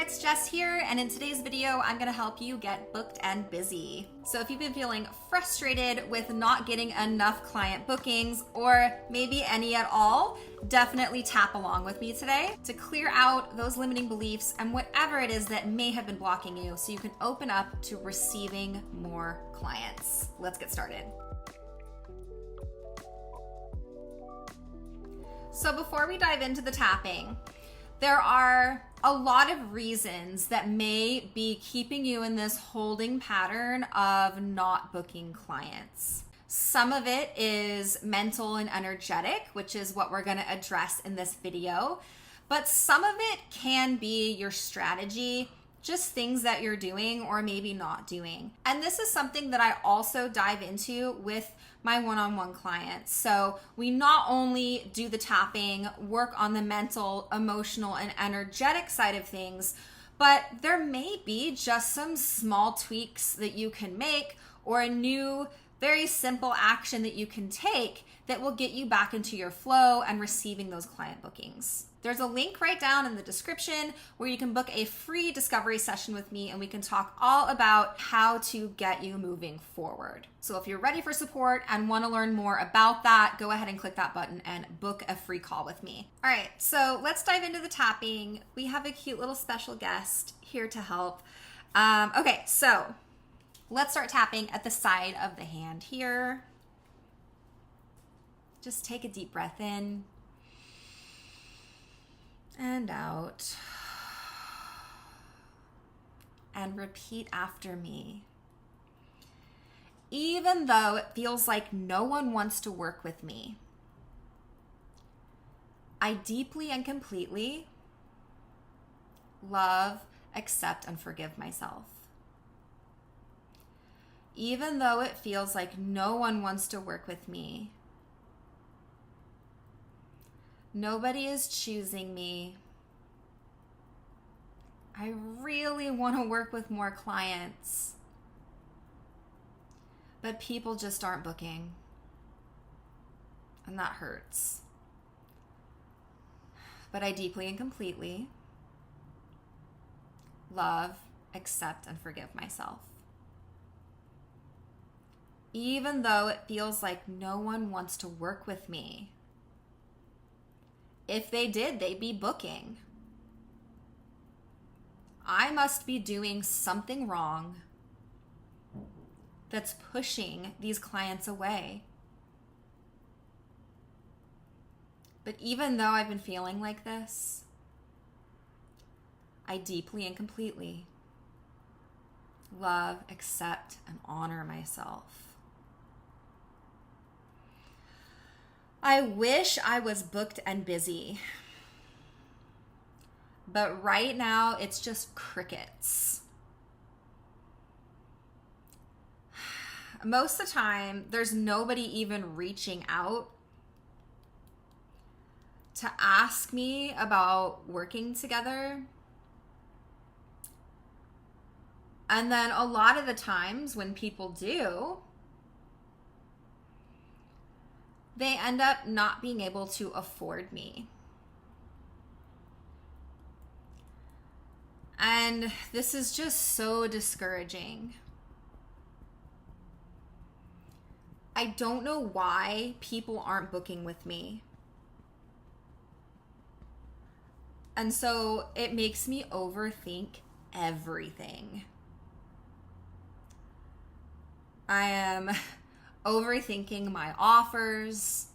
it's Jess here, and in today's video, I'm gonna help you get booked and busy. So if you've been feeling frustrated with not getting enough client bookings, or maybe any at all, definitely tap along with me today to clear out those limiting beliefs and whatever it is that may have been blocking you so you can open up to receiving more clients. Let's get started. So before we dive into the tapping, there are a lot of reasons that may be keeping you in this holding pattern of not booking clients. Some of it is mental and energetic, which is what we're going to address in this video. But some of it can be your strategy, just things that you're doing or maybe not doing. And this is something that I also dive into with my one-on-one clients. So we not only do the tapping, work on the mental, emotional, and energetic side of things, but there may be just some small tweaks that you can make or a new, very simple action that you can take that will get you back into your flow and receiving those client bookings. There's a link right down in the description where you can book a free discovery session with me and we can talk all about how to get you moving forward. So if you're ready for support and want to learn more about that, go ahead and click that button and book a free call with me. All right, so let's dive into the tapping. We have a cute little special guest here to help. Okay, so let's start tapping at the side of the hand here. Just take a deep breath in and out, and repeat after me. Even though it feels like no one wants to work with me, I deeply and completely love, accept, and forgive myself. Even though it feels like no one wants to work with me, nobody is choosing me, I really want to work with more clients, but people just aren't booking, and that hurts. But I deeply and completely love, accept, and forgive myself. Even though it feels like no one wants to work with me, if they did, they'd be booking. I must be doing something wrong that's pushing these clients away. But even though I've been feeling like this, I deeply and completely love, accept, and honor myself. I wish I was booked and busy, but right now it's just crickets. Most of the time, there's nobody even reaching out to ask me about working together. And then a lot of the times when people do, they end up not being able to afford me. And this is just so discouraging. I don't know why people aren't booking with me. And so it makes me overthink everything. I am overthinking my offers.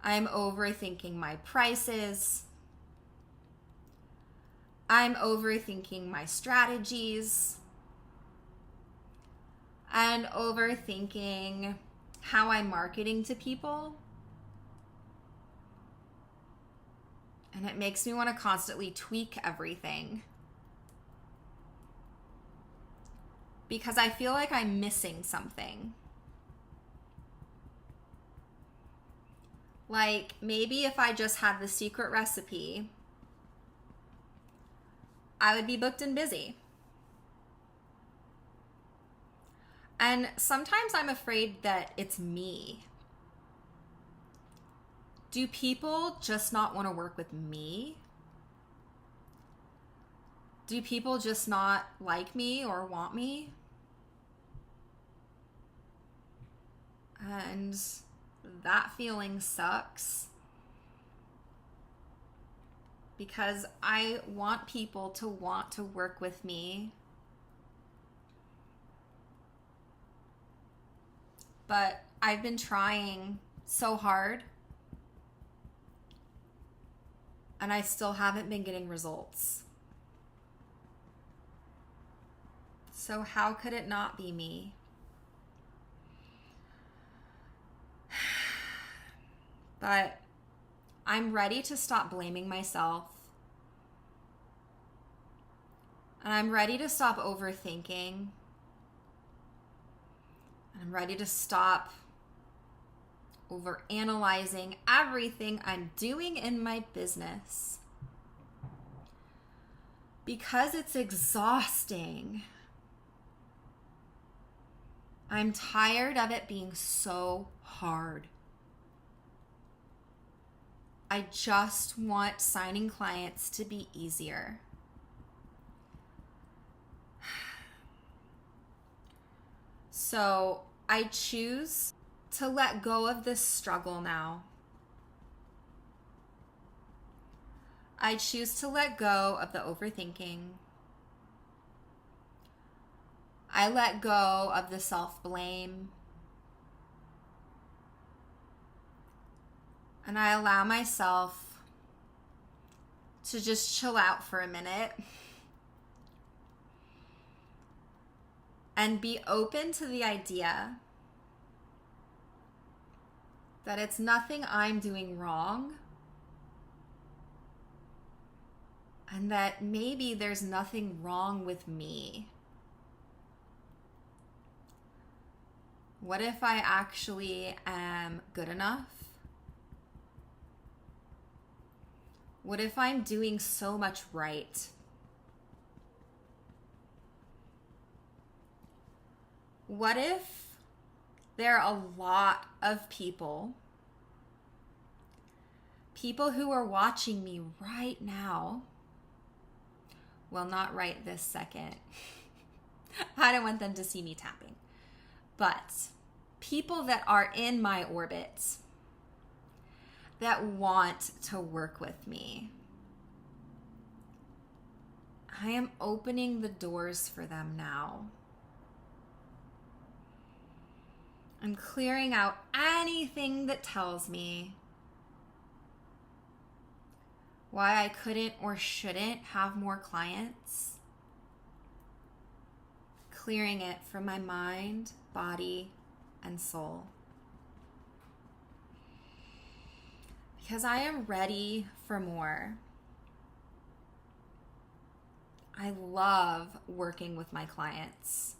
I'm overthinking my prices. I'm overthinking my strategies. And overthinking how I'm marketing to people. And it makes me want to constantly tweak everything, because I feel like I'm missing something. Like maybe if I just had the secret recipe, I would be booked and busy. And sometimes I'm afraid that it's me. Do people just not want to work with me? Do people just not like me or want me? And that feeling sucks because I want people to want to work with me. But I've been trying so hard and I still haven't been getting results. So how could it not be me? But I'm ready to stop blaming myself. And I'm ready to stop overthinking. I'm ready to stop overanalyzing everything I'm doing in my business. Because it's exhausting. I'm tired of it being so hard. I just want signing clients to be easier. So I choose to let go of this struggle now. I choose to let go of the overthinking. I let go of the self-blame. And I allow myself to just chill out for a minute and be open to the idea that it's nothing I'm doing wrong and that maybe there's nothing wrong with me. What if I actually am good enough? What if I'm doing so much right? What if there are a lot of people who are watching me right now? Well, not right this second. I don't want them to see me tapping. But people that are in my orbit that want to work with me. I am opening the doors for them now. I'm clearing out anything that tells me why I couldn't or shouldn't have more clients. Clearing it from my mind, body, and soul. Because I am ready for more. I love working with my clients.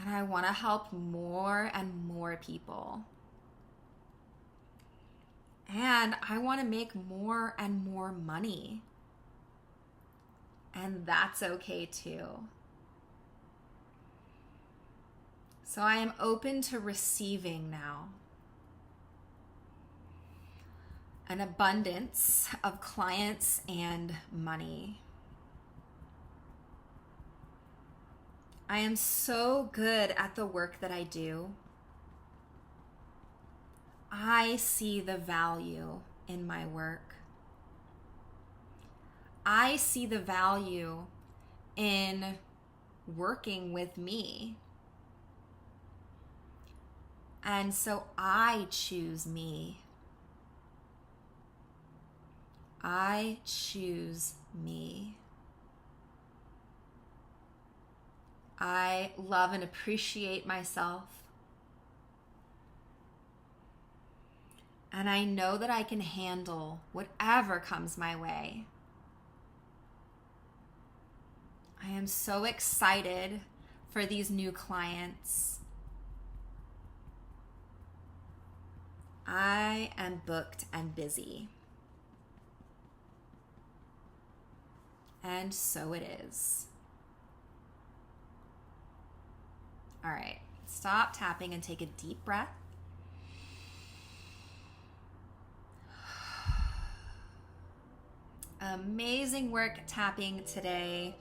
And I want to help more and more people. And I want to make more and more money. And that's okay too. So I am open to receiving now. An abundance of clients and money. I am so good at the work that I do. I see the value in my work. I see the value in working with me. And so I choose me. I choose me. I love and appreciate myself. And I know that I can handle whatever comes my way. I am so excited for these new clients. I am booked and busy. And so it is. All right, stop tapping and take a deep breath. amazing work tapping today.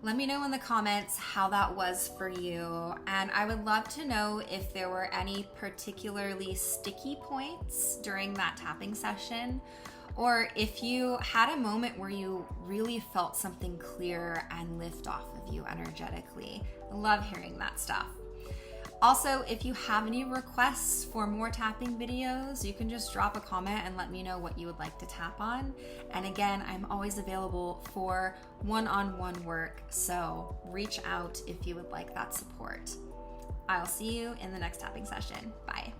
Let me know in the comments how that was for you. And I would love to know if there were any particularly sticky points during that tapping session, or if you had a moment where you really felt something clear and lift off of you energetically. I love hearing that stuff. Also, if you have any requests for more tapping videos, you can just drop a comment and let me know what you would like to tap on. And again, I'm always available for one-on-one work, so reach out if you would like that support. I'll see you in the next tapping session. Bye.